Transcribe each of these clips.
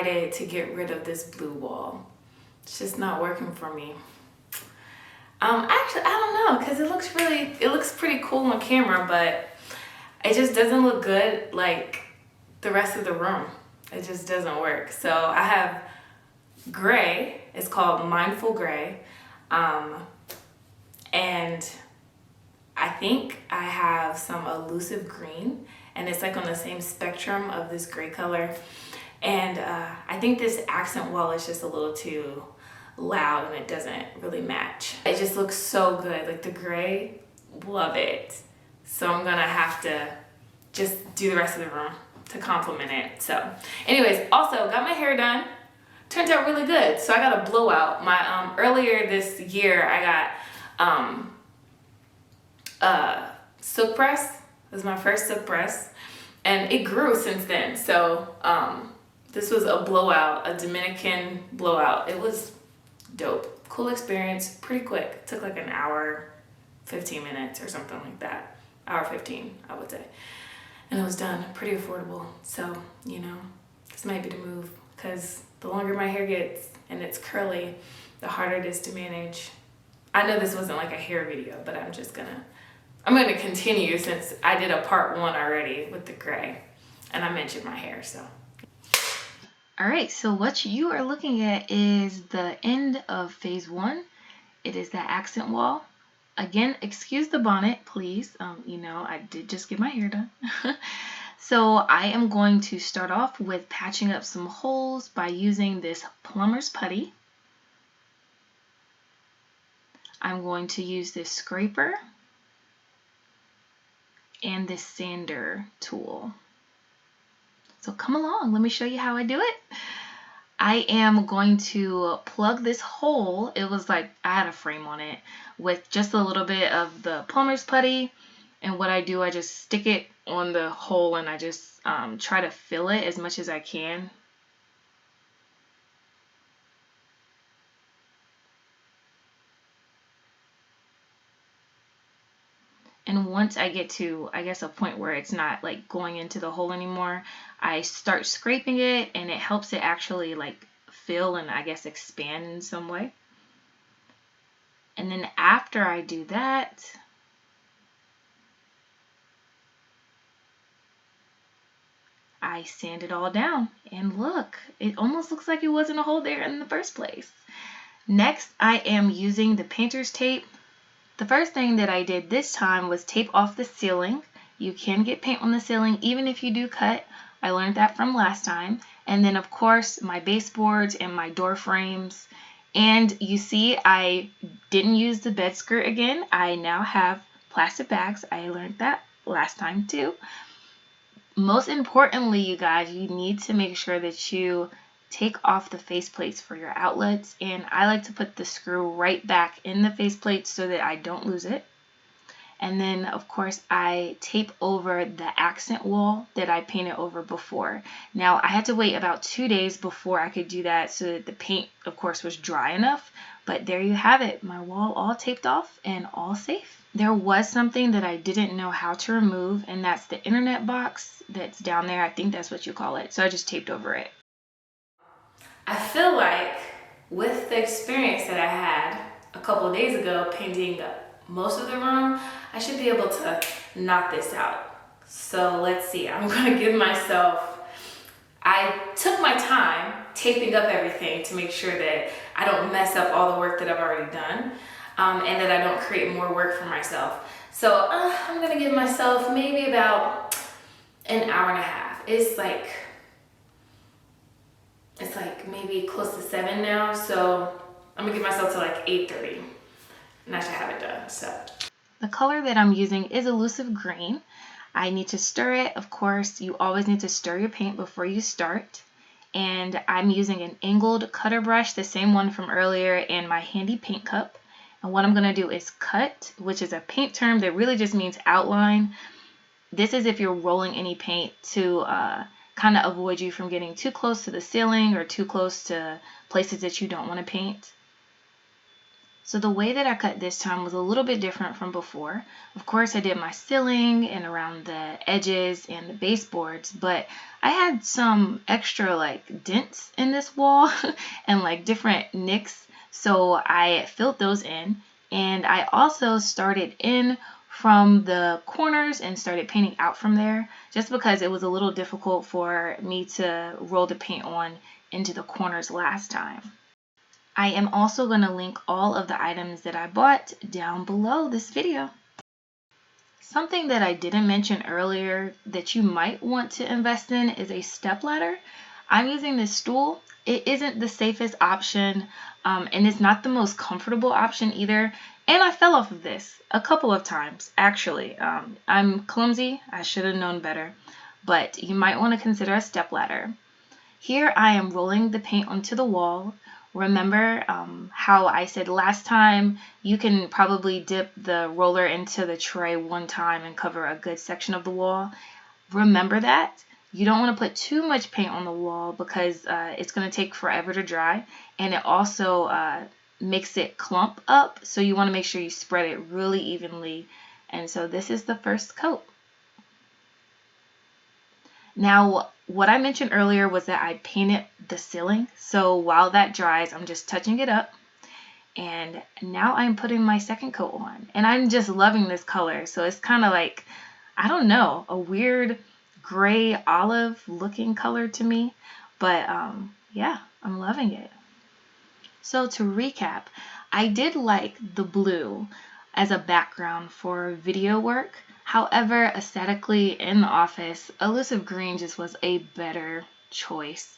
decided to get rid of this blue wall. It's just not working for me. Actually, I don't know, because it looks pretty cool on camera, but it just doesn't look good like the rest of the room. It just doesn't work. So I have gray. It's called Mindful Gray. And I think I have some elusive green, and it's like on the same spectrum of this gray color. And I think this accent wall is just a little too loud and it doesn't really match. It just looks so good, like the gray, love it. So I'm gonna have to just do the rest of the room to complement it. So anyways, also got my hair done. Turned out really good. So I got a blowout. My earlier this year I got silk press. It was my first silk press, and it grew since then. So this was a blowout, a Dominican blowout. It was dope. Cool experience, pretty quick. It took like an hour, 15 minutes or something like that. Hour 15, I would say. And it was done, pretty affordable. So, you know, this might be the move, because the longer my hair gets and it's curly, the harder it is to manage. I know this wasn't like a hair video, but I'm gonna continue, since I did a part 1 already with the gray and I mentioned my hair. So all right, so what you are looking at is the end of phase 1. It is that accent wall. Again, excuse the bonnet, please. You know, I did just get my hair done. So I am going to start off with patching up some holes by using this plumber's putty. I'm going to use this scraper and this sander tool. So come along, let me show you how I do it. I am going to plug this hole. It was like I had a frame on it with just a little bit of the plumber's putty. And what I do, I just stick it on the hole and I just try to fill it as much as I can. And once I get to, I guess, a point where it's not like going into the hole anymore, I start scraping it, and it helps it actually like fill and I guess expand in some way. And then after I do that, I sand it all down, and look, it almost looks like it wasn't a hole there in the first place. Next, I am using the painter's tape. The first thing that I did this time was tape off the ceiling. You can get paint on the ceiling even if you do cut. I learned that from last time. And then of course my baseboards and my door frames. And you see I didn't use the bed skirt again. I now have plastic bags. I learned that last time too. Most importantly, you guys, you need to make sure that you take off the faceplates for your outlets, and I like to put the screw right back in the faceplate so that I don't lose it. And then of course I tape over the accent wall that I painted over before. Now I had to wait about 2 days before I could do that so that the paint of course was dry enough, but there you have it, my wall all taped off and all safe. There was something that I didn't know how to remove, and that's the internet box that's down there. I think that's what you call it. So I just taped over it. I feel like with the experience that I had a couple of days ago painting most of the room, I should be able to knock this out. So let's see, I'm gonna give myself, I took my time taping up everything to make sure that I don't mess up all the work that I've already done, and that I don't create more work for myself. So I'm gonna give myself maybe about an hour and a half. It's like maybe close to 7 now, so I'm gonna give myself to like 8:30 and I should have it done. So the color that I'm using is elusive green. I need to stir it. Of course, you always need to stir your paint before you start. And I'm using an angled cutter brush, the same one from earlier, and my handy paint cup. And what I'm gonna do is cut, which is a paint term that really just means outline. This is if you're rolling any paint to kind of avoid you from getting too close to the ceiling or too close to places that you don't want to paint. So the way that I cut this time was a little bit different from before. Of course, I did my ceiling and around the edges and the baseboards, but I had some extra like dents in this wall and like different nicks. So I filled those in, and I also started in from the corners and started painting out from there, just because it was a little difficult for me to roll the paint on into the corners last time. I am also going to link all of the items that I bought down below this video. Something that I didn't mention earlier that you might want to invest in is a stepladder. I'm using this stool. It isn't the safest option, and it's not the most comfortable option either. And I fell off of this a couple of times, actually. I'm clumsy. I should have known better. But you might want to consider a stepladder. Here I am rolling the paint onto the wall. Remember how I said last time you can probably dip the roller into the tray one time and cover a good section of the wall? Remember that. You don't want to put too much paint on the wall because it's going to take forever to dry, and it also makes it clump up, so you want to make sure you spread it really evenly. And so this is the first coat. Now, what I mentioned earlier was that I painted the ceiling. So while that dries, I'm just touching it up. And now I'm putting my second coat on. And I'm just loving this color. So it's kind of like, I don't know, a weird gray olive looking color to me. But yeah, I'm loving it. So to recap, I did like the blue as a background for video work. However, aesthetically in the office, elusive green just was a better choice.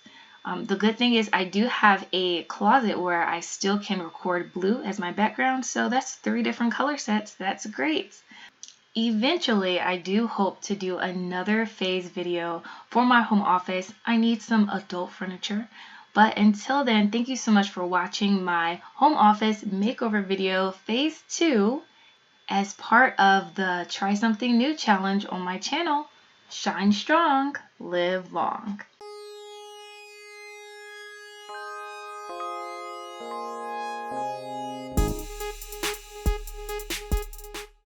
The good thing is I do have a closet where I still can record blue as my background, so that's 3 different color sets. That's great. Eventually, I do hope to do another phase video for my home office. I need some adult furniture. But until then, thank you so much for watching my home office makeover video phase 2 as part of the Try Something New challenge on my channel. Shine strong, live long.